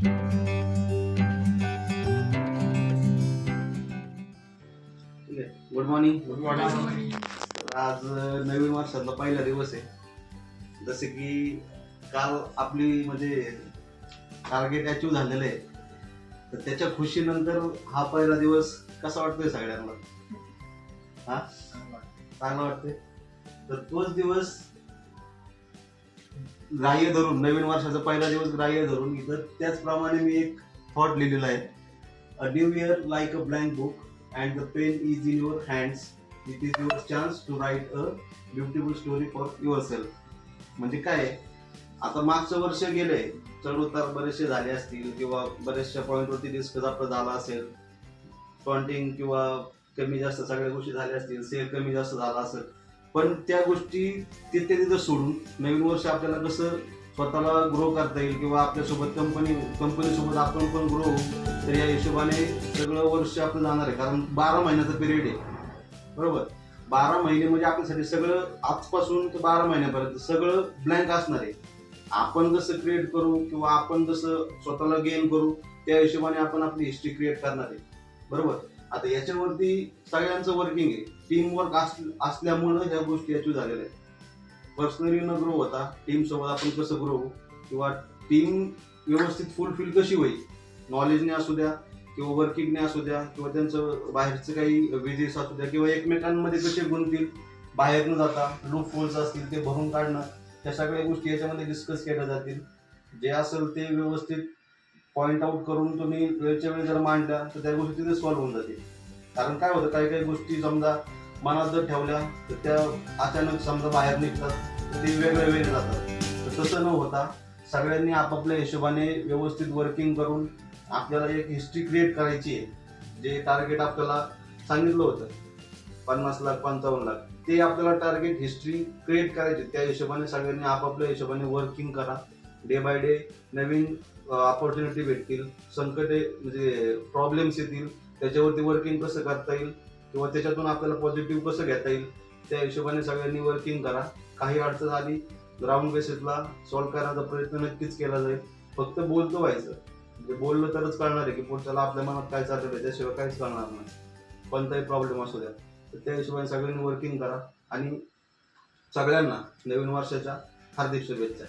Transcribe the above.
Good morning. Good morning. आज नवीन वर्षातला पहिला दिवस आहे. जसे की काल आपली म्हणजे टार्गेट अचीव झालेलं आहे, तर त्याच्या खुशीनंतर हा पहिला दिवस कसा वाटतोय सगळ्यांना? हा, चांगला वाटतोय. तर तोच दिवस ग्राह्य धरून, नवीन वर्षाचा पहिला दिवस ग्राह्य धरून इथं त्याचप्रमाणे मी एक थॉट लिहिलेला आहे. A new year like a blank book and the pen is in your hands. It is your chance to write a beautiful story for yourself. म्हणजे काय, आता मागचं वर्ष गेलंय, चढ उतार बरेचसे झाले असतील किंवा बरेचशा पॉईंटवरती डिस्कस आपलं झाला असेल, काउंटिंग किंवा कमी जास्त सगळ्या गोष्टी झाल्या असतील, सेल कमी जास्त झाला असेल, पण त्या गोष्टी तिथं सोडून नवीन वर्ष आपल्याला कसं स्वतःला ग्रो करता येईल किंवा आपल्यासोबत कंपनीसोबत आपण पण ग्रो होऊ, तर या हिशोबाने सगळं वर्ष आपलं जाणार आहे. कारण 12 महिन्याचा पिरियड आहे, बरोबर. 12 महिने म्हणजे आपल्यासाठी सगळं आजपासून ते 12 महिन्यापर्यंत सगळं ब्लँक असणार आहे. आपण जसं क्रिएट करू किंवा आपण जसं स्वतःला गेन करू, त्या हिशोबाने आपण आपली हिस्ट्री क्रिएट करणार आहे, बरोबर. आता याच्यावरती सगळ्यांचं वर्किंग आहे. टीम वर्क असल्यामुळं ह्या गोष्टी अचीव झालेल्या आहेत. पर्सनली न ग्रो होता टीम सोबत आपण कसं ग्रो होऊ किंवा टीम व्यवस्थित फुलफिल कशी होईल, नॉलेजने असू द्या किंवा वर्किंगने असू द्या किंवा त्यांचं बाहेरचं काही बिझनेस असू द्या किंवा एकमेकांमध्ये कसे गुंततील, बाहेर न जाता लूप होल्स असतील ते भरून काढणं, त्या सगळ्या गोष्टी याच्यामध्ये डिस्कस केल्या जातील. जे असेल ते व्यवस्थित पॉइंट आउट करून तुम्ही वेळच्या वेळी जर मांडल्या तर त्या गोष्टी तिथे सॉल्व्ह होऊन जातील. कारण काय होतं, काही काही गोष्टी समजा मनात जर ठेवल्या तर त्या अचानक समजा बाहेर निघतात, तर ते वेगळे जातात. तर तसं न होता सगळ्यांनी आपापल्या हिशोबाने व्यवस्थित वर्किंग करून आपल्याला एक हिस्ट्री क्रिएट करायची आहे. जे टार्गेट आपल्याला सांगितलं होतं 50 लाख 55 लाख, ते आपल्याला टार्गेट हिस्ट्री क्रिएट करायची. त्या हिशोबाने सगळ्यांनी आपापल्या हिशोबाने वर्किंग करा. Day by day Naveen opportunity भेटतील, संकटे म्हणजे प्रॉब्लेम्स येतील, त्याच्यावरती वर्किंग कसं करता येईल किंवा त्याच्यातून आपल्याला पॉझिटिव्ह कसं घेता येईल, त्या हिशोबाने सगळ्यांनी वर्किंग करा. काही अडचण आली ग्राउंड बेसिसला सॉल्व्ह करण्याचा प्रयत्न नक्कीच केला जाईल. फक्त बोलतो व्हायचं, म्हणजे बोललं तरच कळणार आहे की पुढच्याला आपल्या मनात काय चाललं आहे, त्याशिवाय काहीच कळणार नाही. कोणताही प्रॉब्लेम असू द्या, तर त्या हिशोबाने सगळ्यांनी वर्किंग करा. आणि सगळ्यांना नवीन वर्षाच्या हार्दिक शुभेच्छा.